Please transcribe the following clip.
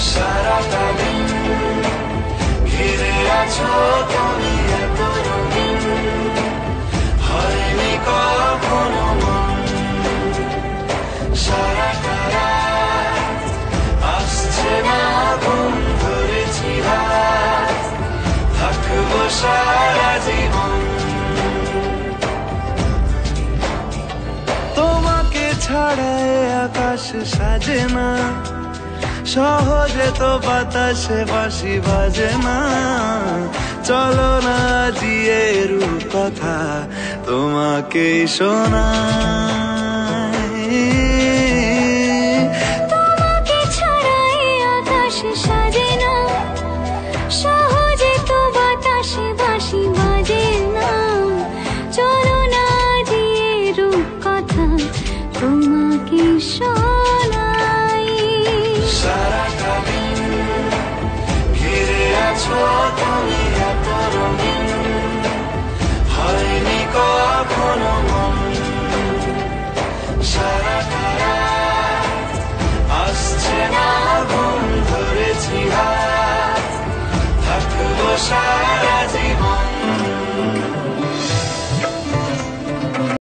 সারাটা দিন ঘিরে আছো তুমি এত রঙিন, হয়নি কখনো মন। সারাটা রাত আসছে না ঘুম, ধরেছি হাত, থাকবো সারা জীবন। তোমাকে ছাড়া আকাশ সাজে না, সহজে তো বাতাসে বাঁশি বাজে না। চলো না জিয়ে রূপ কথা তোমাকে শোনাই। তোমাকে ছাড়া আকাশ সাজে না, সহজে তো বাতাসে বাঁশি বাজে না। চলো না জিয়ে রূপ কথা তোমাকে শোনাই। সারাটা দিন ঘিরে আছো তুমি এত রঙিন, হয়নি কখনো মন। সারাটা রাত আসছে না ঘুম, ধরেছি হাত, থাকবো সারা